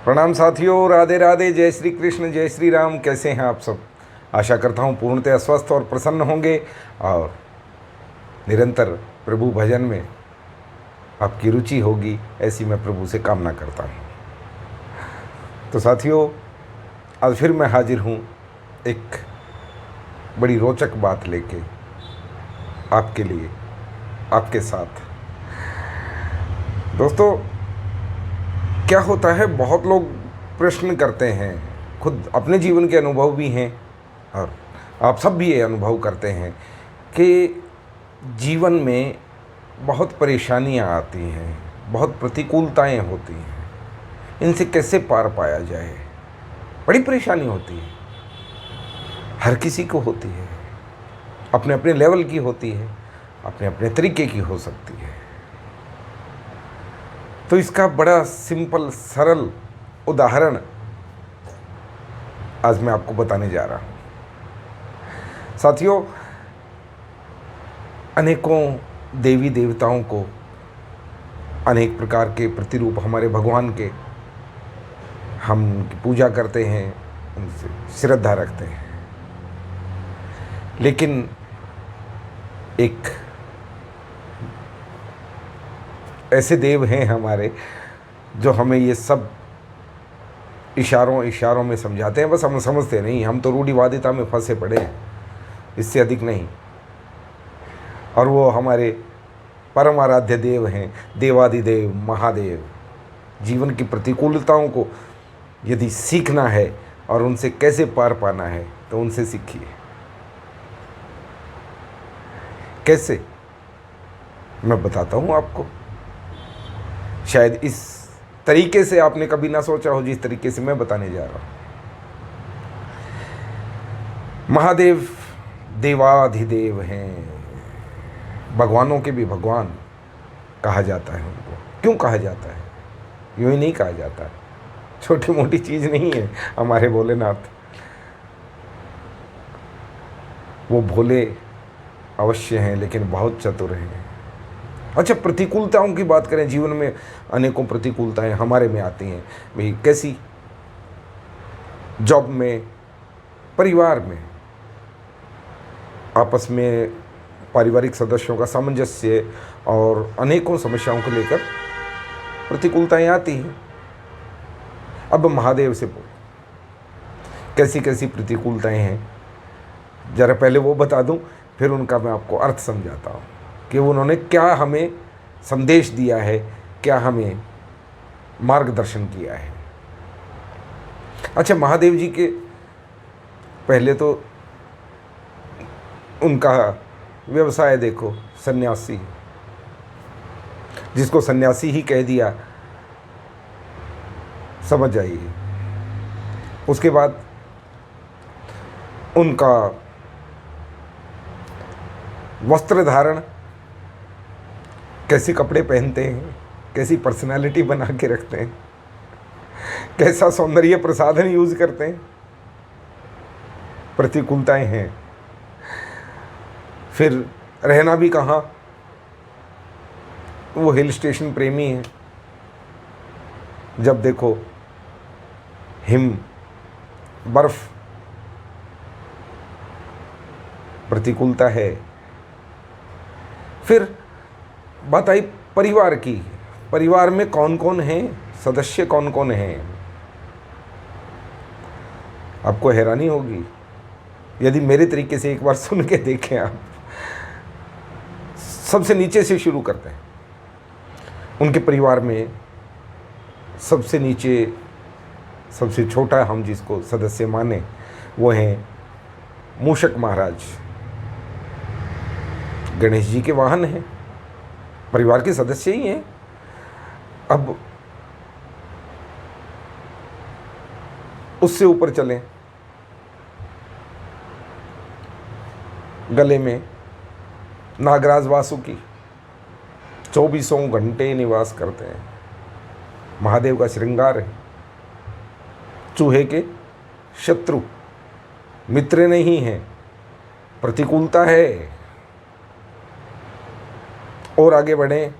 प्रणाम साथियों, राधे राधे, जय श्री कृष्ण, जय श्री राम। कैसे हैं आप सब? आशा करता हूँ पूर्णतः स्वस्थ और प्रसन्न होंगे और निरंतर प्रभु भजन में आपकी रुचि होगी, ऐसी मैं प्रभु से कामना करता हूँ। तो साथियों, आज फिर मैं हाजिर हूँ एक बड़ी रोचक बात लेके आपके लिए, आपके साथ। दोस्तों, क्या होता है, बहुत लोग प्रश्न करते हैं, खुद अपने जीवन के अनुभव भी हैं और आप सब भी ये अनुभव करते हैं कि जीवन में बहुत परेशानियां आती हैं, बहुत प्रतिकूलताएं होती हैं। इनसे कैसे पार पाया जाए? बड़ी परेशानी होती है, हर किसी को होती है, अपने अपने लेवल की होती है, अपने अपने तरीके की हो सकती है। तो इसका बड़ा सिंपल सरल उदाहरण आज मैं आपको बताने जा रहा हूँ। साथियों, अनेकों देवी देवताओं को, अनेक प्रकार के प्रतिरूप हमारे भगवान के हम उनकी पूजा करते हैं, उनसे श्रद्धा रखते हैं। लेकिन एक ऐसे देव हैं हमारे जो हमें ये सब इशारों में समझाते हैं, बस हम समझते नहीं। हम तो रूढ़िवादिता में फंसे पड़े हैं, इससे अधिक नहीं। और वो हमारे परम आराध्य देव हैं, देवादिदेव महादेव। जीवन की प्रतिकूलताओं को यदि सीखना है और उनसे कैसे पार पाना है तो उनसे सीखिए। कैसे, मैं बताता हूँ आपको। शायद इस तरीके से आपने कभी ना सोचा हो जिस तरीके से मैं बताने जा रहा हूँ। महादेव देवाधिदेव हैं, भगवानों के भी भगवान कहा जाता है उनको। क्यों कहा जाता है? यूँ ही नहीं कहा जाता, छोटी मोटी चीज़ नहीं है हमारे भोलेनाथ। वो भोले अवश्य हैं, लेकिन बहुत चतुर हैं। अच्छा, प्रतिकूलताओं की बात करें, जीवन में अनेकों प्रतिकूलताएं हमारे में आती हैं। भाई कैसी? जॉब में, परिवार में, आपस में पारिवारिक सदस्यों का सामंजस्य और अनेकों समस्याओं को लेकर प्रतिकूलताएं आती हैं। अब महादेव से बोल, कैसी कैसी प्रतिकूलताएं हैं, ज़रा पहले वो बता दूं, फिर उनका मैं आपको अर्थ समझाता हूँ कि उन्होंने क्या हमें संदेश दिया है, क्या हमें मार्गदर्शन किया है। अच्छा, महादेव जी के पहले तो उनका व्यवसाय देखो, सन्यासी। जिसको सन्यासी ही कह दिया, समझ जाइए। उसके बाद उनका वस्त्र धारण, कैसे कपड़े पहनते हैं, कैसी पर्सनालिटी बना के रखते हैं, कैसा सौंदर्य प्रसाधन यूज करते हैं, प्रतिकूलताएं हैं। फिर रहना भी कहाँ, वो हिल स्टेशन प्रेमी हैं। जब देखो हिम, बर्फ, प्रतिकूलता है। फिर बात आई परिवार की। परिवार में कौन कौन है, सदस्य कौन कौन हैं। आपको हैरानी होगी यदि मेरे तरीके से एक बार सुन के देखें आप। सबसे नीचे से शुरू करते हैं। उनके परिवार में सबसे नीचे, सबसे छोटा हम जिसको सदस्य माने, वो हैं मूषक महाराज। गणेश जी के वाहन हैं, परिवार के सदस्य ही हैं। अब उससे ऊपर चलें, गले में नागराज वासुकी 24 घंटे निवास करते हैं। महादेव का श्रृंगार है। चूहे के शत्रु, मित्र नहीं है, प्रतिकूलता है। और आगे बढ़ें,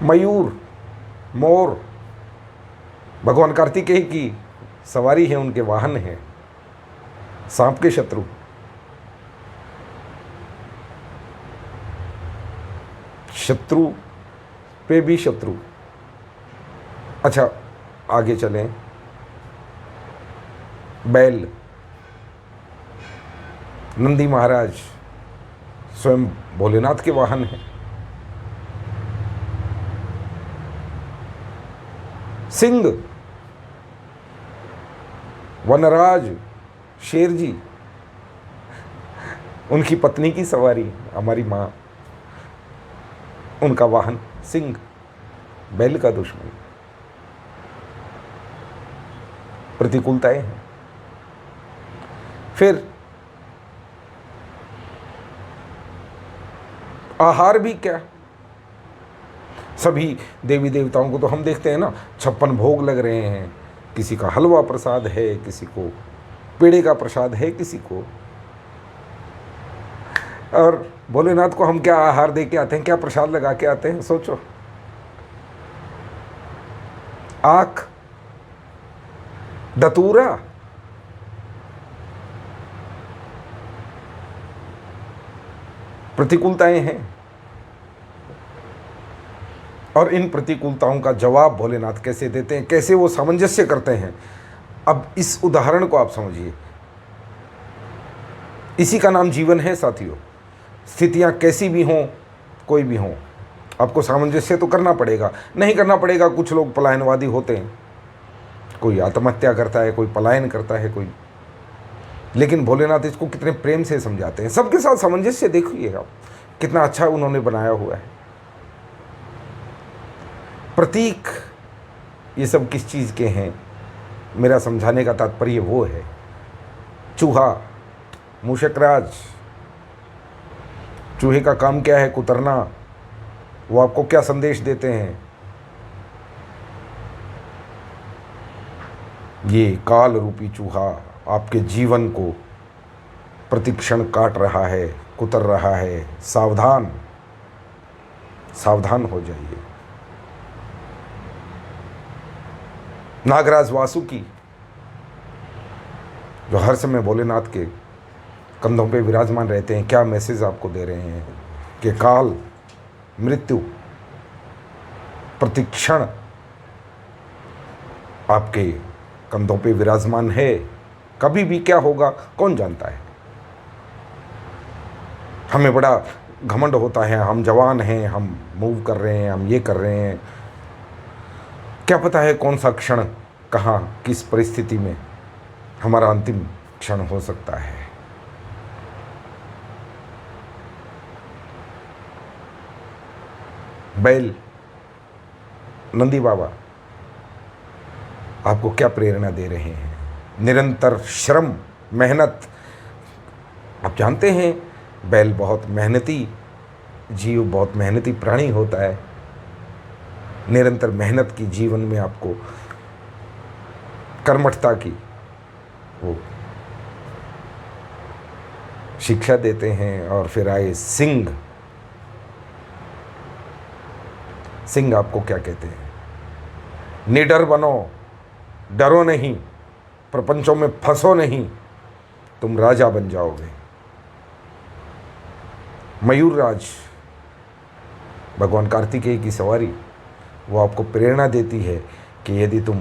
मयूर, मोर, भगवान कार्तिकेय की सवारी है, उनके वाहन हैं सांप के शत्रु। शत्रु पे भी शत्रु। अच्छा, आगे चलें। बैल, नंदी महाराज स्वयं भोलेनाथ के वाहन हैं। सिंह, वनराज, शेर जी, उनकी पत्नी की सवारी, हमारी माँ, उनका वाहन सिंह, बैल का दुश्मन। प्रतिकूलताएं हैं। फिर आहार भी क्या, सभी देवी देवताओं को तो हम देखते हैं ना, 56 भोग लग रहे हैं, किसी का हलवा प्रसाद है, किसी को पेड़े का प्रसाद है, किसी को। और भोलेनाथ को हम क्या आहार दे के आते हैं, क्या प्रसाद लगा के आते हैं, सोचो। आँख, दतूरा, प्रतिकूलताएं हैं। और इन प्रतिकूलताओं का जवाब भोलेनाथ कैसे देते हैं, कैसे वो सामंजस्य करते हैं। अब इस उदाहरण को आप समझिए। इसी का नाम जीवन है साथियों। स्थितियां कैसी भी हों, कोई भी हों, आपको सामंजस्य तो करना पड़ेगा। नहीं करना पड़ेगा, कुछ लोग पलायनवादी होते हैं, कोई आत्महत्या करता है, कोई पलायन करता है, कोई। लेकिन भोलेनाथ इसको कितने प्रेम से समझाते हैं। सबके साथ सामंजस्य देखिए आप, कितना अच्छा उन्होंने बनाया हुआ है। प्रतीक ये सब किस चीज़ के हैं, मेरा समझाने का तात्पर्य वो है। चूहा, मूषकराज, चूहे का काम क्या है, कुतरना। वो आपको क्या संदेश देते हैं? ये काल रूपी चूहा आपके जीवन को प्रतिक्षण काट रहा है, कुतर रहा है। सावधान, सावधान हो जाइए। नागराज वासुकी, जो हर समय भोलेनाथ के कंधों पे विराजमान रहते हैं, क्या मैसेज आपको दे रहे हैं कि काल, मृत्यु प्रतिक्षण आपके कंधों पे विराजमान है। कभी भी क्या होगा कौन जानता है। हमें बड़ा घमंड होता है, हम जवान हैं, हम मूव कर रहे हैं, हम ये कर रहे हैं। क्या पता है कौन सा क्षण, कहाँ, किस परिस्थिति में हमारा अंतिम क्षण हो सकता है। बैल, नंदी बाबा आपको क्या प्रेरणा दे रहे हैं? निरंतर श्रम, मेहनत। आप जानते हैं बैल बहुत मेहनती जीव, बहुत मेहनती प्राणी होता है। निरंतर मेहनत की जीवन में आपको कर्मठता की वो शिक्षा देते हैं। और फिर आए सिंह। सिंह आपको क्या कहते हैं? निडर बनो, डरो नहीं, प्रपंचों में फंसो नहीं, तुम राजा बन जाओगे। मयूर राज, भगवान कार्तिकेय की सवारी, वो आपको प्रेरणा देती है कि यदि तुम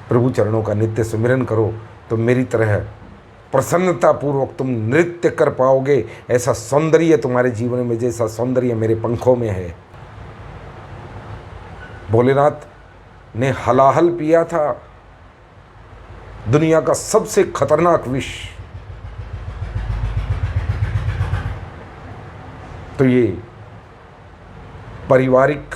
प्रभु चरणों का नित्य सुमिरन करो तो मेरी तरह प्रसन्नतापूर्वक तुम नृत्य कर पाओगे। ऐसा सौंदर्य तुम्हारे जीवन में जैसा सौंदर्य मेरे पंखों में है। भोलेनाथ ने हलाहल पिया था, दुनिया का सबसे खतरनाक विष। तो ये पारिवारिक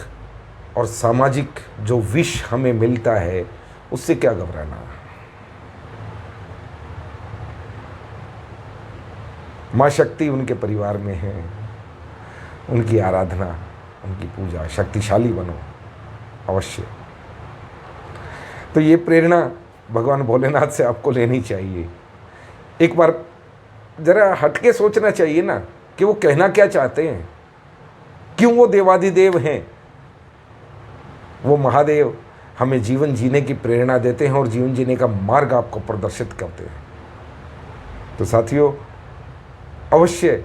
और सामाजिक जो विष हमें मिलता है, उससे क्या घबराना। माँ शक्ति उनके परिवार में है, उनकी आराधना, उनकी पूजा। शक्तिशाली बनो अवश्य। तो ये प्रेरणा भगवान भोलेनाथ से आपको लेनी चाहिए। एक बार जरा हटके सोचना चाहिए ना कि वो कहना क्या चाहते हैं। क्यों वो देवाधिदेव हैं, वो महादेव हमें जीवन जीने की प्रेरणा देते हैं और जीवन जीने का मार्ग आपको प्रदर्शित करते हैं। तो साथियों, अवश्य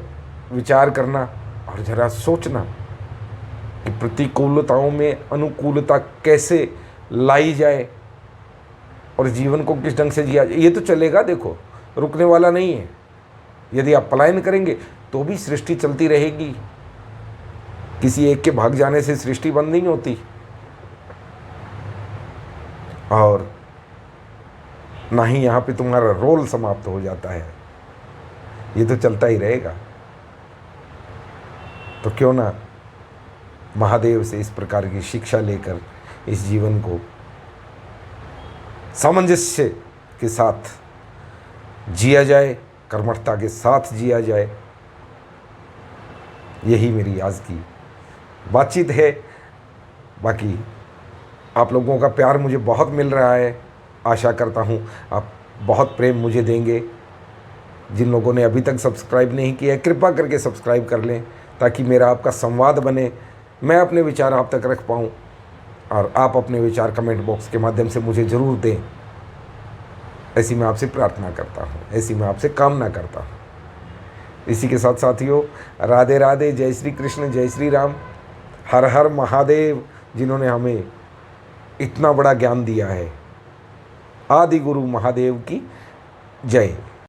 विचार करना और ज़रा सोचना कि प्रतिकूलताओं में अनुकूलता कैसे लाई जाए और जीवन को किस ढंग से जिया जाए। ये तो चलेगा, देखो, रुकने वाला नहीं है। यदि आप पलायन करेंगे तो भी सृष्टि चलती रहेगी। किसी एक के भाग जाने से सृष्टि बंद नहीं होती, और ना ही यहाँ पे तुम्हारा रोल समाप्त हो जाता है। ये तो चलता ही रहेगा। तो क्यों ना महादेव से इस प्रकार की शिक्षा लेकर इस जीवन को सामंजस्य के साथ जिया जाए, कर्मठता के साथ जिया जाए। यही मेरी आज की बातचीत है। बाकी आप लोगों का प्यार मुझे बहुत मिल रहा है। आशा करता हूँ आप बहुत प्रेम मुझे देंगे। जिन लोगों ने अभी तक सब्सक्राइब नहीं किया, कृपा करके सब्सक्राइब कर लें, ताकि मेरा आपका संवाद बने, मैं अपने विचार आप तक रख पाऊँ और आप अपने विचार कमेंट बॉक्स के माध्यम से मुझे ज़रूर दें। ऐसी मैं आपसे प्रार्थना करता हूँ, ऐसी मैं आपसे कामना करता हूँ। इसी के साथ साथियों, राधे राधे, जय श्री कृष्ण, जय श्री राम, हर हर महादेव, जिन्होंने हमें इतना बड़ा ज्ञान दिया है। आदि गुरु महादेव की जय।